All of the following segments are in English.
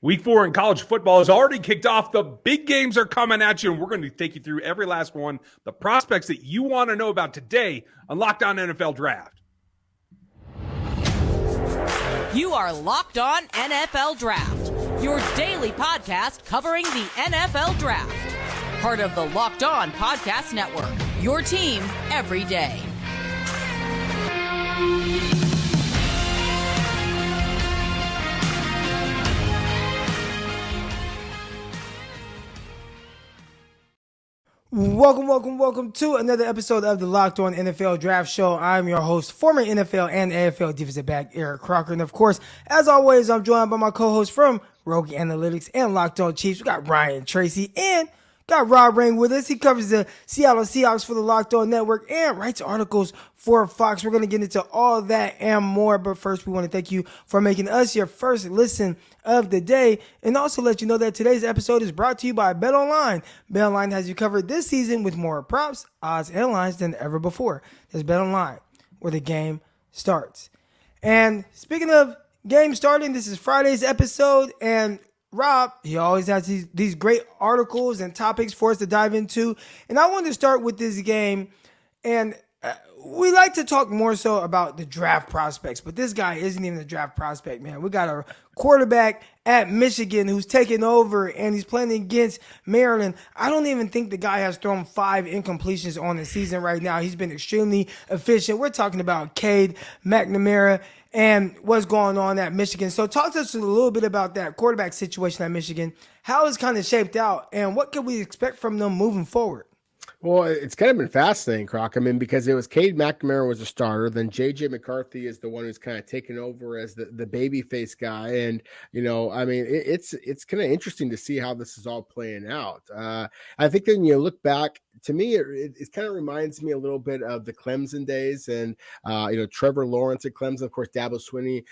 Week 4 in college football has already kicked off. The big games are coming at you, and we're going to take you through every last one. The prospects that you want to know about today on Locked On NFL Draft. You are Locked On NFL Draft, your daily podcast covering the NFL Draft. Part of the Locked On Podcast Network, your team every day. Welcome to another episode of the Locked On NFL Draft Show. I'm your host, former NFL and AFL defensive back Eric Crocker. And of course, as always, I'm joined by my co-hosts from Rogue Analytics and Locked On Chiefs. We got Ryan Tracy and got Rob Rain with us. He covers the Seattle Seahawks for the Locked On Network and writes articles for Fox. We're going to get into all that and more. But first, we want to thank you for making us your first listen of the day. And also let you know that today's episode is brought to you by BetOnline. BetOnline has you covered this season with more props, odds, and lines than ever before. There's BetOnline, where the game starts. And speaking of game starting, this is Friday's episode. And Rob, he always has these great articles and topics for us to dive into. And I want to start with this game. And we like to talk more so about the draft prospects, but this guy isn't even a draft prospect, man. We got a quarterback at Michigan who's taking over, and he's playing against Maryland. I don't even think the guy has thrown 5 incompletions on the season right now. He's been extremely efficient. We're talking about Cade McNamara and what's going on at Michigan. So talk to us a little bit about that quarterback situation at Michigan, how it's kind of shaped out, and what can we expect from them moving forward? Well, it's kind of been fascinating, Croc. I mean, because it was Cade McNamara was a starter. Then J.J. McCarthy is the one who's kind of taken over as the baby face guy. And, you know, I mean, it's kind of interesting to see how this is all playing out. I think when you look back, to me, it kind of reminds me a little bit of the Clemson days and, Trevor Lawrence at Clemson. Of course, Dabo Swinney,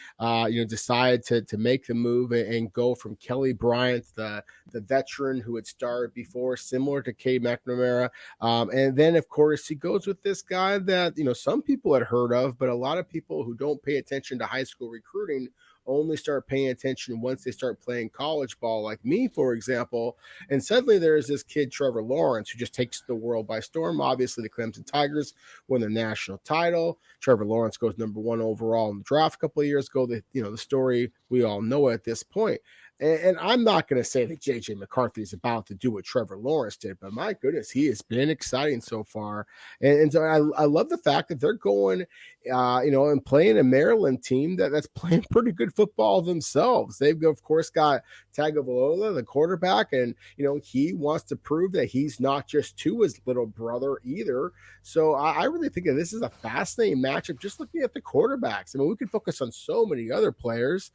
decided to make the move and go from Kelly Bryant, the veteran who had started before, similar to Cade McNamara. And then, of course, he goes with this guy that, some people had heard of, but a lot of people who don't pay attention to high school recruiting only start paying attention once they start playing college ball, like me, for example. And suddenly there's this kid, Trevor Lawrence, who just takes the world by storm. Obviously, the Clemson Tigers won their national title. Trevor Lawrence goes number 1 overall in the draft a couple of years ago. The story we all know at this point. And I'm not going to say that J.J. McCarthy is about to do what Trevor Lawrence did, but my goodness, he has been exciting so far. And so I love the fact that they're going, and playing a Maryland team that's playing pretty good football themselves. They've, of course, got Tagovailoa, the quarterback, and, he wants to prove that he's not just to his little brother either. So I really think that this is a fascinating matchup just looking at the quarterbacks. I mean, we could focus on so many other players.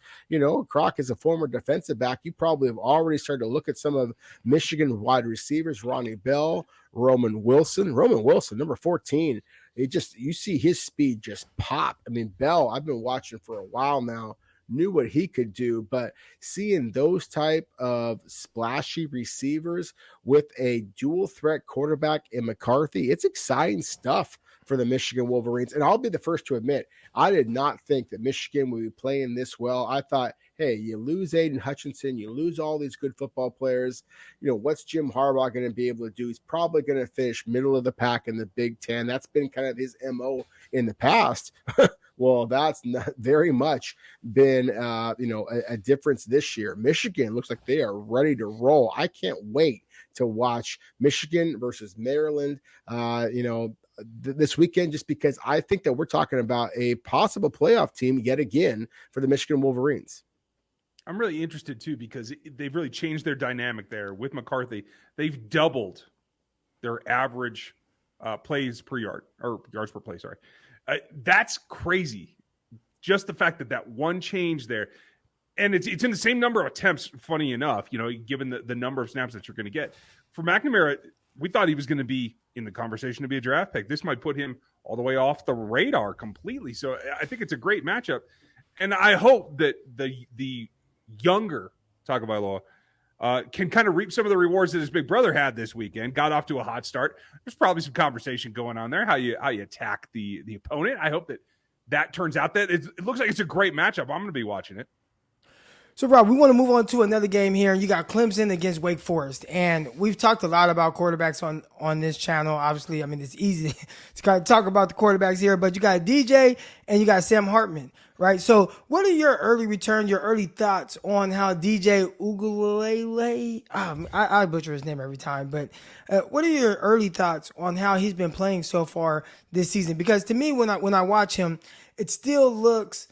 Croc is a former defensive back. You probably have already started to look at some of Michigan wide receivers, Ronnie Bell, Roman Wilson, number 14. You see his speed just pop. I mean, Bell, I've been watching for a while now, knew what he could do, but seeing those type of splashy receivers with a dual threat quarterback in McCarthy, it's exciting stuff for the Michigan Wolverines. And I'll be the first to admit, I did not think that Michigan would be playing this well. I thought, hey, you lose Aiden Hutchinson, you lose all these good football players. What's Jim Harbaugh going to be able to do? He's probably going to finish middle of the pack in the Big Ten. That's been kind of his MO in the past. Well, that's not very much been, a difference this year. Michigan looks like they are ready to roll. I can't wait to watch Michigan versus Maryland, this weekend, just because I think that we're talking about a possible playoff team yet again for the Michigan Wolverines. I'm really interested, too, because they've really changed their dynamic there with McCarthy. They've doubled their average plays per yard, or yards per play, sorry. That's crazy. Just the fact that one change there, and it's in the same number of attempts, funny enough, given the number of snaps that you're going to get. For McNamara, we thought he was going to be in the conversation to be a draft pick. This might put him all the way off the radar completely. So I think it's a great matchup. And I hope that the younger Tagovailoa can kind of reap some of the rewards that his big brother had this weekend. Got off to a hot start. There's probably some conversation going on there, how you attack the opponent. I hope that turns out that it looks like it's a great matchup. I'm going to be watching it. So, Rob, we want to move on to another game here. You got Clemson against Wake Forest. And we've talked a lot about quarterbacks on this channel. Obviously, I mean, it's easy to kind of talk about the quarterbacks here, but you got DJ and you got Sam Hartman, right? So what are your early returns, your early thoughts on how DJ Uiagalelei, I butcher his name every time, but what are your early thoughts on how he's been playing so far this season? Because to me, when I watch him, it still looks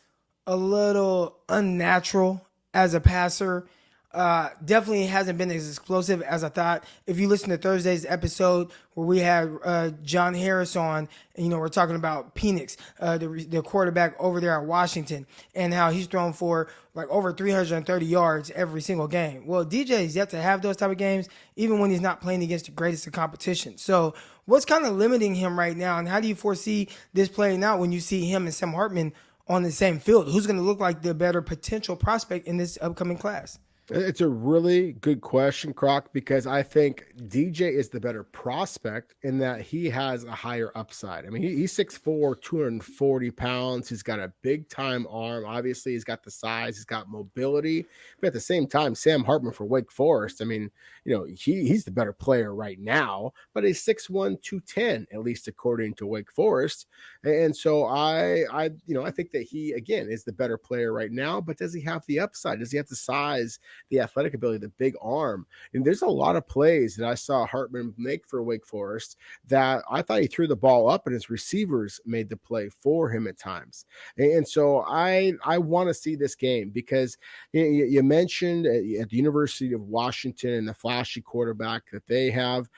a little unnatural as a passer. Definitely hasn't been as explosive as I thought. If you listen to Thursday's episode where we had John Harris on, and, we're talking about Penix, the quarterback over there at Washington, and how he's thrown for like over 330 yards every single game. Well, DJ is yet to have those type of games, even when he's not playing against the greatest of competition. So what's kind of limiting him right now, and how do you foresee this playing out when you see him and Sam Hartman on the same field? Who's going to look like the better potential prospect in this upcoming class? It's a really good question, Croc, because I think DJ is the better prospect in that he has a higher upside. I mean, he's 6'4", 240 pounds. He's got a big-time arm. Obviously, he's got the size. He's got mobility. But at the same time, Sam Hartman for Wake Forest, I mean, he's the better player right now, but he's 6'1", 210, at least according to Wake Forest. And so I think that he, again, is the better player right now, but does he have the upside? Does he have the size, the athletic ability, the big arm? And there's a lot of plays that I saw Hartman make for Wake Forest that I thought he threw the ball up and his receivers made the play for him at times. And so I want to see this game because you mentioned at the University of Washington and the flashy quarterback that they have.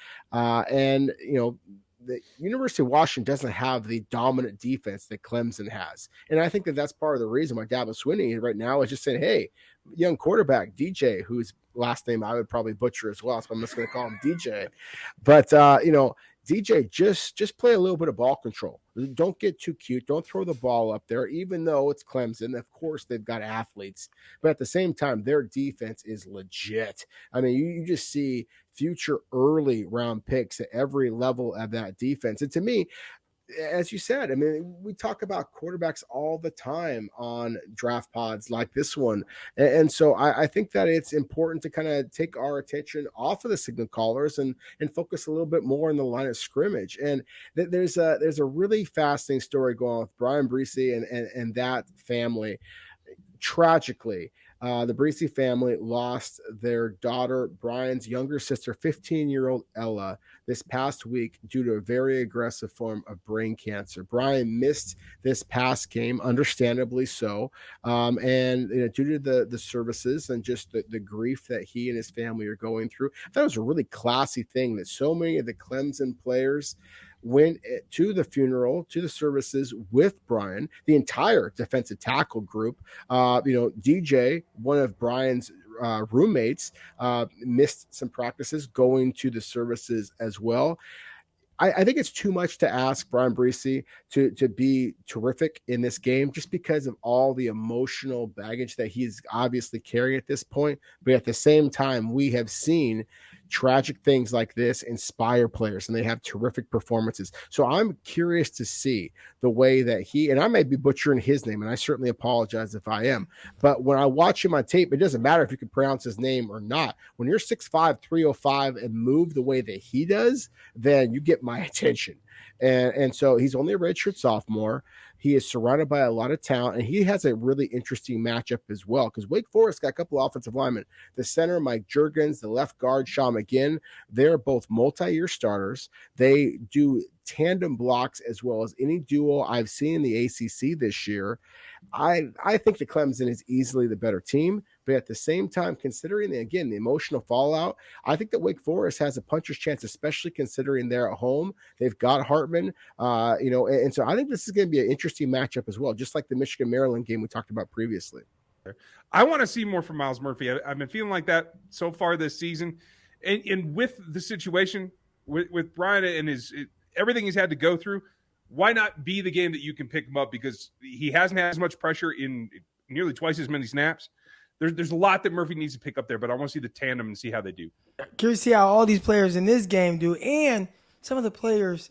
The University of Washington doesn't have the dominant defense that Clemson has. And I think that that's part of the reason why Dabo Swinney right now is just saying, hey, young quarterback DJ, whose last name I would probably butcher as well, so I'm just going to call him DJ. But, DJ, just play a little bit of ball control. Don't get too cute. Don't throw the ball up there, even though it's Clemson. Of course, they've got athletes. But at the same time, their defense is legit. I mean, you just see future early round picks at every level of that defense. And to me, as you said, I mean, we talk about quarterbacks all the time on draft pods like this one. And so I think that it's important to kind of take our attention off of the signal callers and focus a little bit more on the line of scrimmage. And there's a really fascinating story going on with Brian Brise and that family. Tragically, the Brise family lost their daughter, Brian's younger sister, 15-year-old Ella, this past week due to a very aggressive form of brain cancer. Brian missed this past game, understandably so, and due to the services and just the grief that he and his family are going through. I thought it was a really classy thing that so many of the Clemson players went to the funeral, to the services with Brian, the entire defensive tackle group. DJ, one of Brian's roommates, missed some practices going to the services as well. I think it's too much to ask Brian Brise to be terrific in this game just because of all the emotional baggage that he's obviously carrying at this point. But at the same time, we have seen tragic things like this inspire players, and they have terrific performances. So I'm curious to see the way that he, and I may be butchering his name, and I certainly apologize if I am, but when I watch him on tape, it doesn't matter if you can pronounce his name or not. When you're 6'5", 305 and move the way that he does, then you get my attention. And so he's only a redshirt sophomore. He is surrounded by a lot of talent, and he has a really interesting matchup as well because Wake Forest got a couple of offensive linemen. The center, Mike Juergens, the left guard, Sean McGinn, they're both multi-year starters. They do tandem blocks as well as any duo I've seen in the ACC this year. I think the Clemson is easily the better team, but at the same time, considering, the emotional fallout, I think that Wake Forest has a puncher's chance, especially considering they're at home. They've got Hartman, and so I think this is going to be an interesting matchup as well, just like the Michigan-Maryland game we talked about previously. I want to see more from Miles Murphy. I've been feeling like that so far this season. And with the situation with Brian and everything he's had to go through, why not be the game that you can pick him up? Because he hasn't had as much pressure in nearly twice as many snaps. There's a lot that Murphy needs to pick up there, but I want to see the tandem and see how they do. Curious to see how all these players in this game do, and some of the players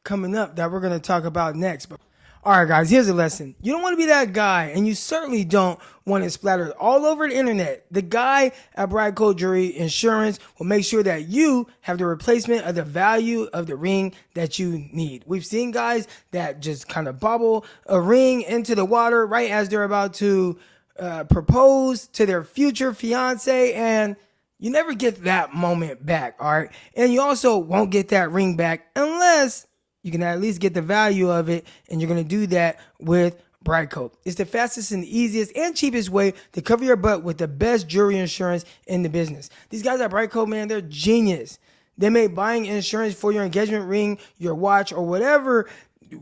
coming up that we're going to talk about next. But All right, guys, here's a lesson. You don't want to be that guy, and you certainly don't want it splattered all over the internet. The guy at BriteCo Jewelry Insurance will make sure that you have the replacement of the value of the ring that you need. We've seen guys that just kind of bobble a ring into the water right as they're about to propose to their future fiance, and you never get that moment back, all right? And you also won't get that ring back unless you can at least get the value of it, and you're going to do that with BriteCo. It's the fastest and easiest and cheapest way to cover your butt with the best jewelry insurance in the business. These guys at BriteCo, man, they're genius. They make buying insurance for your engagement ring, your watch, or whatever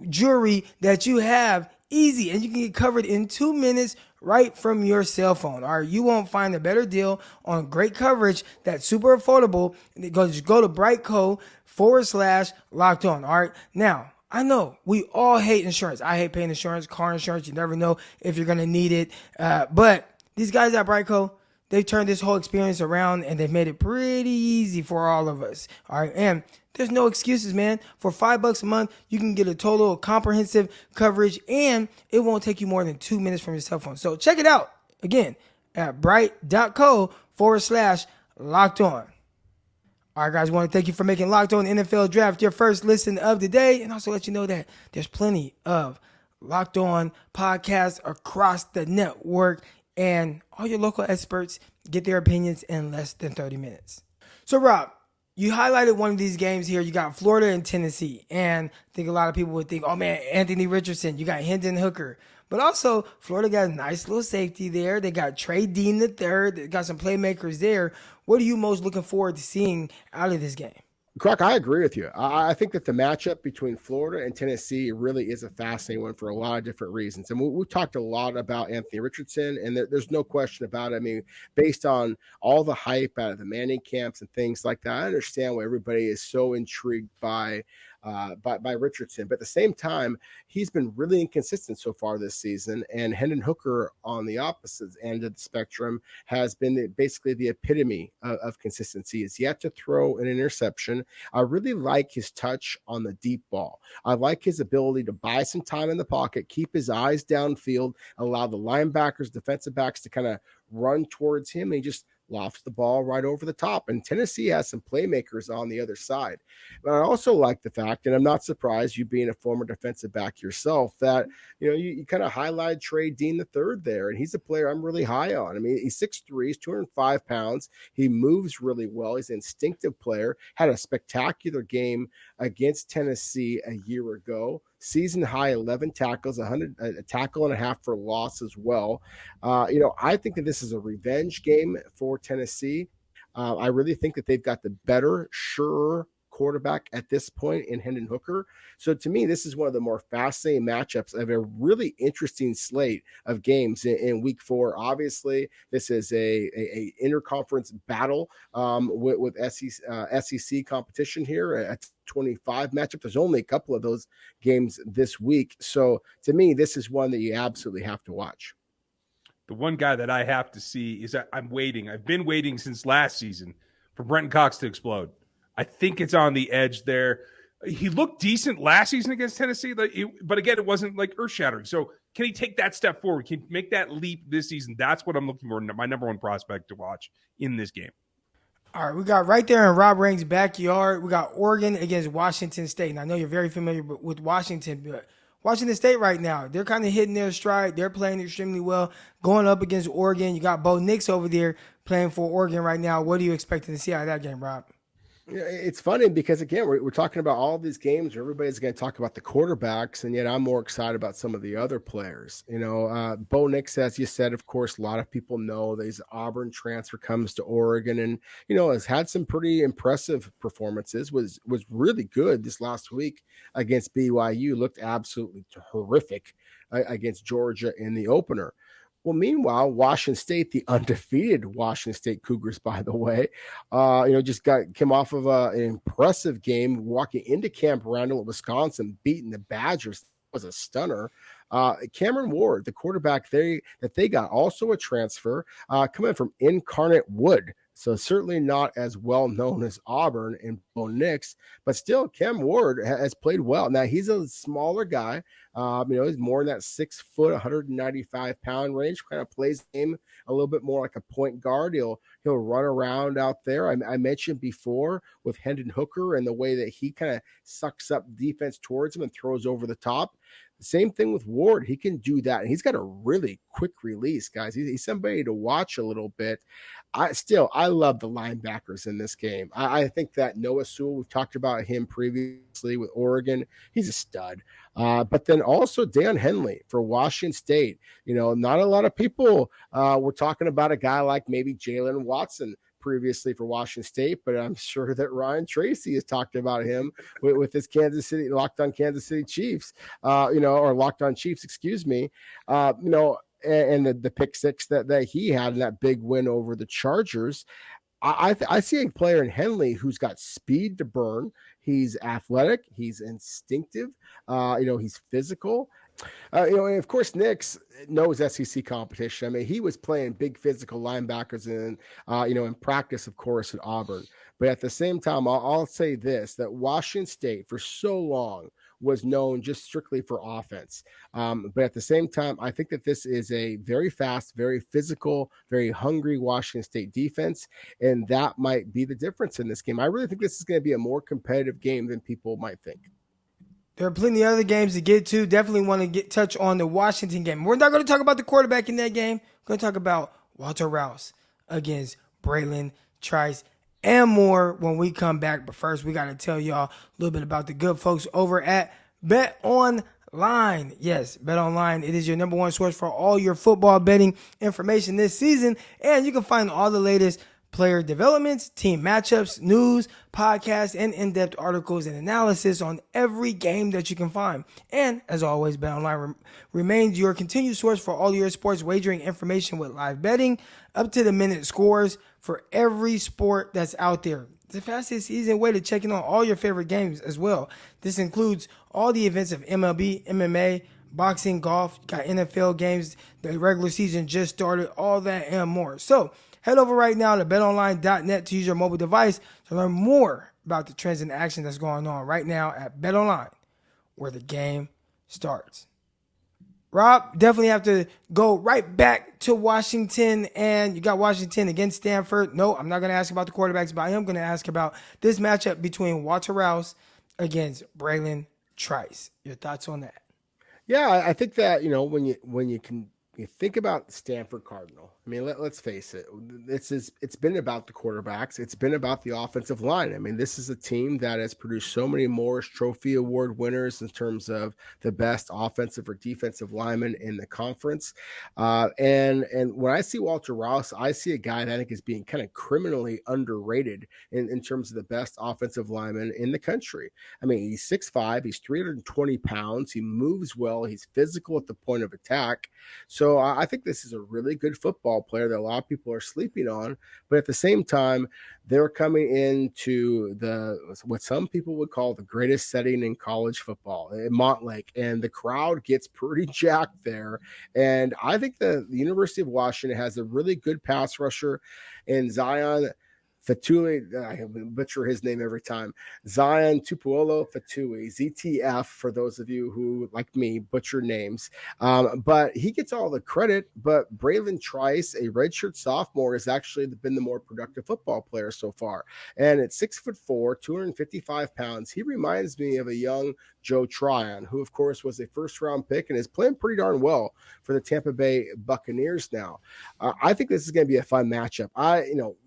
jewelry that you have easy, and you can get covered in 2 minutes right from your cell phone. All right, you won't find a better deal on great coverage that's super affordable. Just go to BriteCo/locked on. All right, now I know we all hate insurance. I hate paying insurance, car insurance. You never know if you're gonna need it. But these guys at BriteCo, they've turned this whole experience around, and they've made it pretty easy for all of us. All right, and there's no excuses, man. For $5 a month, you can get a total comprehensive coverage, and it won't take you more than 2 minutes from your cell phone. So check it out again at Brite.co/locked on. All right, guys, I want to thank you for making Locked On NFL Draft your first listen of the day, and also let you know that there's plenty of Locked On podcasts across the network, and all your local experts get their opinions in less than 30 minutes. So, Rob, you highlighted one of these games here. You got Florida and Tennessee. And I think a lot of people would think, oh, man, Anthony Richardson. You got Hendon Hooker. But also, Florida got a nice little safety there. They got Trey Dean III. They got some playmakers there. What are you most looking forward to seeing out of this game? Croc, I agree with you. I think that the matchup between Florida and Tennessee really is a fascinating one for a lot of different reasons. And we've talked a lot about Anthony Richardson, and there's no question about it. I mean, based on all the hype out of the Manning camps and things like that, I understand why everybody is so intrigued by Richardson. But at the same time, he's been really inconsistent so far this season. And Hendon Hooker on the opposite end of the spectrum has been basically the epitome of consistency. He's yet to throw an interception. I really like his touch on the deep ball. I like his ability to buy some time in the pocket, keep his eyes downfield, allow the linebackers, defensive backs to kind of run towards him, and he just lofts the ball right over the top. And Tennessee has some playmakers on the other side. But I also like the fact, and I'm not surprised, you being a former defensive back yourself, that you kind of highlight Trey Dean III there, and he's a player I'm really high on. I mean, he's 6'3", he's 205 pounds. He moves really well. He's an instinctive player. Had a spectacular game against Tennessee a year ago. Season high 11 tackles, a tackle and a half for loss as well. I think that this is a revenge game for Tennessee. I really think that they've got the better, surer quarterback at this point in Hendon Hooker. So to me, this is one of the more fascinating matchups of a really interesting slate of games in week 4. Obviously, this is a interconference battle with SEC competition here at 25 matchup. There's only a couple of those games this week. So to me, this is one that you absolutely have to watch. The one guy that I have to see is that I've been waiting since last season for Brenton Cox to explode. I think it's on the edge there. He looked decent last season against Tennessee, but again, it wasn't like earth-shattering. So can he take that step forward? Can he make that leap this season? That's what I'm looking for, my number one prospect to watch in this game. All right, we got right there in Rob Rang's backyard, we got Oregon against Washington State. And I know you're very familiar with Washington, but Washington State right now, they're kind of hitting their stride. They're playing extremely well. Going up against Oregon, you got Bo Nix over there playing for Oregon right now. What are you expecting to see out of that game, Rob? It's funny because, again, we're talking about all these games where everybody's going to talk about the quarterbacks, and yet I'm more excited about some of the other players. Bo Nix, as you said, of course, a lot of people know that he's an Auburn transfer, comes to Oregon, and, has had some pretty impressive performances, was really good this last week against BYU, looked absolutely horrific against Georgia in the opener. Well, meanwhile, Washington State, the undefeated Washington State Cougars, by the way, came off of an impressive game, walking into Camp Randall at Wisconsin, beating the Badgers. That was a stunner. Cameron Ward, the quarterback that they got, also a transfer, coming from Incarnate Wood, So certainly not as well known as Auburn and Bo Nix, but still Cam Ward has played well. Now he's a smaller guy. He's more in that 6 foot, 195-pound range, kind of plays the game a little bit more like a point guard. He'll run around out there. I mentioned before with Hendon Hooker and the way that he kind of sucks up defense towards him and throws over the top. The same thing with Ward. He can do that. And he's got a really quick release, guys. He's somebody to watch a little bit. I love the linebackers in this game. I think that Noah Sewell, we've talked about him previously with Oregon. He's a stud. But then also Dan Henley for Washington State. Not a lot of people were talking about a guy like maybe Jalen Watson previously for Washington State, but I'm sure that Ryan Tracy has talked about him with his Locked On Kansas City Chiefs, or Locked On Chiefs, excuse me. And the pick six that he had in that big win over the Chargers. I see a player in Henley who's got speed to burn. He's athletic. He's instinctive. He's physical. And of course, Nix knows SEC competition. I mean, he was playing big physical linebackers in practice, of course, at Auburn. But at the same time, I'll say this, that Washington State for so long was known just strictly for offense. But at the same time, I think that this is a very fast, very physical, very hungry Washington State defense, and that might be the difference in this game. I really think this is going to be a more competitive game than people might think. There are plenty of other games to get to. Definitely want to touch on the Washington game. We're not going to talk about the quarterback in that game. We're going to talk about Walter Rouse against Braylon Trice and more when we come back. But first, we got to tell y'all a little bit about the good folks over at BetOnline. Yes, BetOnline. It is your number one source for all your football betting information this season. And you can find all the latest player developments, team matchups, news, podcasts, and in-depth articles and analysis on every game that you can find. And as always, BetOnline remains your continued source for all your sports wagering information with live betting, up-to-the-minute scores for every sport that's out there. It's the fastest, easy way to check in on all your favorite games as well. This includes all the events of MLB, MMA, boxing, golf, got NFL games, the regular season just started, all that and more. So head over right now to betonline.net to use your mobile device to learn more about the trends and action that's going on right now at BetOnline, where the game starts. Rob, definitely have to go right back to Washington, and you got Washington against Stanford. No, I'm not going to ask about the quarterbacks, but I am going to ask about this matchup between Walter Rouse against Braylon Trice. Your thoughts on that? Yeah, I think that, when you think about Stanford Cardinal, I mean, let's face it. It's been about the quarterbacks. It's been about the offensive line. I mean, this is a team that has produced so many Morris Trophy Award winners in terms of the best offensive or defensive lineman in the conference. And when I see Walter Rouse, I see a guy that I think is being kind of criminally underrated in terms of the best offensive lineman in the country. I mean, he's 6'5", he's 320 pounds, he moves well, he's physical at the point of attack. So I think this is a really good football player that a lot of people are sleeping on, but at the same time, they're coming into what some people would call the greatest setting in college football in Montlake, and the crowd gets pretty jacked there. And I think the University of Washington has a really good pass rusher in Zion Fatui, I butcher his name every time. Zion Tupuola Fatui, ZTF, for those of you who, like me, butcher names. But he gets all the credit, but Braylon Trice, a redshirt sophomore, has actually been the more productive football player so far. And at 6'4", 255 pounds, he reminds me of a young Joe Tryon, who, of course, was a first-round pick and is playing pretty darn well for the Tampa Bay Buccaneers now. I think this is going to be a fun matchup.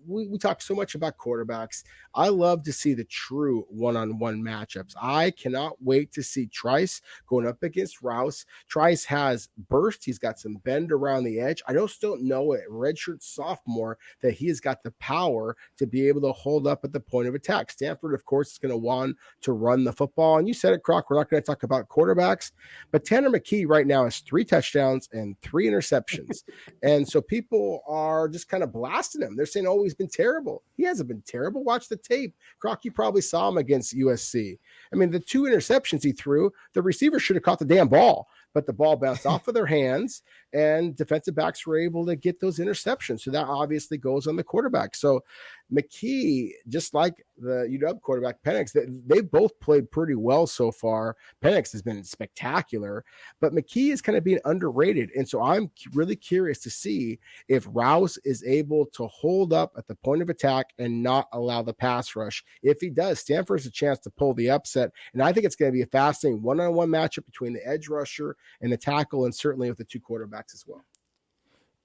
We talk so much about quarterbacks. I love to see the true one-on-one matchups. I cannot wait to see Trice going up against Rouse. Trice has burst. He's got some bend around the edge. I just don't know a redshirt sophomore that he has got the power to be able to hold up at the point of attack. Stanford, of course, is going to want to run the football. And you said it, Crock, we're not going to talk about quarterbacks, but Tanner McKee right now has 3 touchdowns and 3 interceptions. And so people are just kind of blasting him. They're saying, oh, he's been terrible. He hasn't been terrible. Watch the tape. Crock, you probably saw him against USC. I mean, the 2 interceptions he threw, the receiver should have caught the damn ball. but the ball bounced off of their hands, and defensive backs were able to get those interceptions. So that obviously goes on the quarterback. So McKee, just like the UW quarterback Penix, they've both played pretty well so far. Penix has been spectacular, but McKee is kind of being underrated. And so I'm really curious to see if Rouse is able to hold up at the point of attack and not allow the pass rush. If he does, Stanford has a chance to pull the upset. And I think it's going to be a fascinating one-on-one matchup between the edge rusher and the tackle, and certainly with the two quarterbacks as well.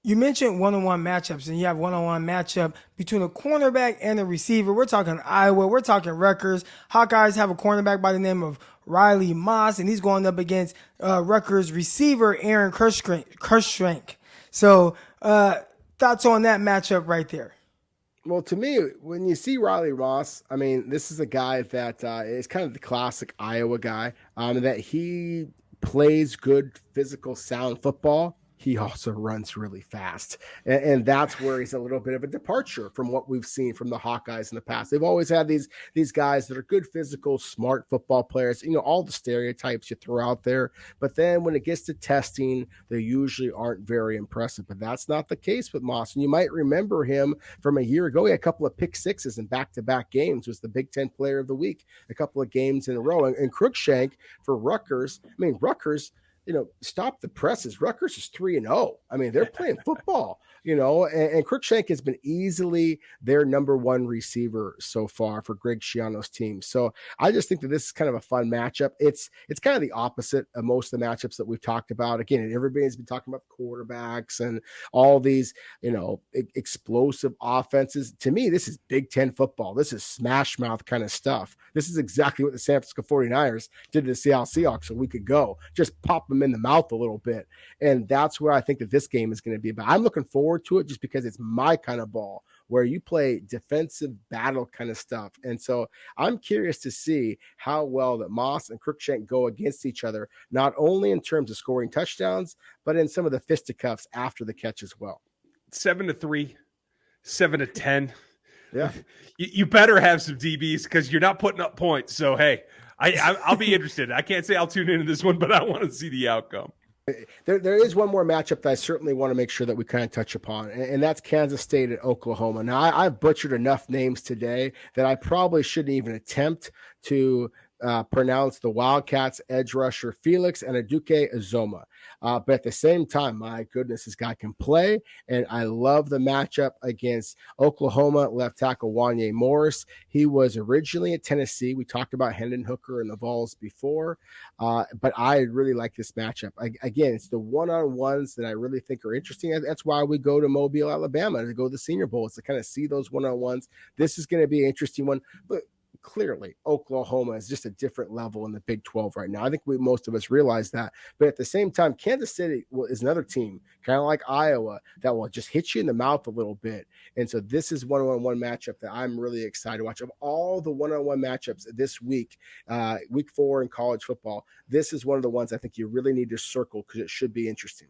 You mentioned one-on-one matchups, and you have one-on-one matchup between a cornerback and a receiver. We're talking Iowa. We're talking Rutgers. Hawkeyes have a cornerback by the name of Riley Moss, and he's going up against Rutgers receiver Aaron Kerschrank. So thoughts on that matchup right there? Well, to me, when you see Riley Moss, I mean, this is a guy that is kind of the classic Iowa guy, that he plays good, physical, sound football. He also runs really fast. And that's where he's a little bit of a departure from what we've seen from the Hawkeyes in the past. They've always had these guys that are good, physical, smart football players, all the stereotypes you throw out there. But then when it gets to testing, they usually aren't very impressive. But that's not the case with Moss. And you might remember him from a year ago. He had a couple of pick sixes in back-to-back games, was the Big Ten Player of the Week, a couple of games in a row. And Cruikshank for Rutgers, Rutgers, stop the presses. Rutgers is 3-0. They're playing football, and Cruikshank has been easily their number one receiver so far for Greg Schiano's team. So I just think that this is kind of a fun matchup. It's kind of the opposite of most of the matchups that we've talked about. Again, everybody's been talking about quarterbacks and all these, explosive offenses. To me, this is Big Ten football. This is smash mouth kind of stuff. This is exactly what the San Francisco 49ers did to the Seattle Seahawks a week ago. Just pop them in the mouth a little bit. And that's where I think that this game is going to be about. I'm looking forward to it just because it's my kind of ball where you play defensive battle kind of stuff. And so I'm curious to see how well that Moss and Cruikshank go against each other, not only in terms of scoring touchdowns, but in some of the fisticuffs after the catch as well. 7-3, 7-10. Yeah. You better have some DBs because you're not putting up points. So, hey, I'll be interested. I can't say I'll tune into this one, but I want to see the outcome. There is one more matchup that I certainly want to make sure that we kind of touch upon, and that's Kansas State at Oklahoma. Now, I've butchered enough names today that I probably shouldn't even attempt to pronounce the Wildcats edge rusher Felix and Aduke Uzoma. But at the same time, my goodness, this guy can play. And I love the matchup against Oklahoma left tackle Wanye Morris. He was originally at Tennessee. We talked about Hendon Hooker and the Vols before. But I really like this matchup. Again, it's the one-on-ones that I really think are interesting. That's why we go to Mobile, Alabama to go to the Senior Bowl. It's to kind of see those one-on-ones. This is going to be an interesting one. But clearly, Oklahoma is just a different level in the Big 12 right now. I think most of us realize that. But at the same time, Kansas City is another team, kind of like Iowa, that will just hit you in the mouth a little bit. And so this is one-on-one matchup that I'm really excited to watch. Of all the one-on-one matchups this week, week 4 in college football, this is one of the ones I think you really need to circle because it should be interesting.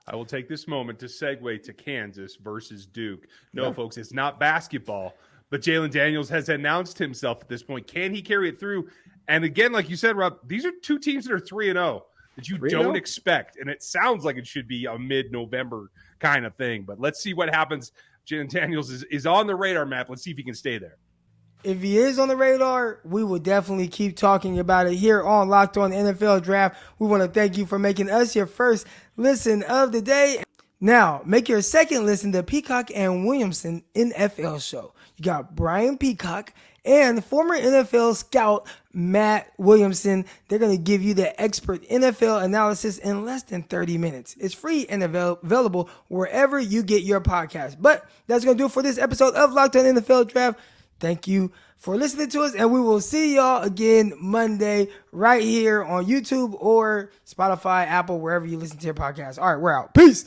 I will take this moment to segue to Kansas versus Duke. No, folks, it's not basketball. But Jalen Daniels has announced himself at this point. Can he carry it through? And again, like you said, Rob, these are two teams that are 3-0 that you don't expect. And it sounds like it should be a mid-November kind of thing. But let's see what happens. Jalen Daniels is on the radar map. Let's see if he can stay there. If he is on the radar, we will definitely keep talking about it here on Locked On NFL Draft. We want to thank you for making us your first listen of the day. Now, make your second listen to Peacock and Williamson NFL show. You got Brian Peacock and former NFL scout Matt Williamson. They're going to give you the expert NFL analysis in less than 30 minutes. It's free and available wherever you get your podcast. But that's going to do it for this episode of Locked On NFL Draft. Thank you for listening to us, and we will see y'all again Monday right here on YouTube or Spotify, Apple, wherever you listen to your podcast. All right, we're out. Peace.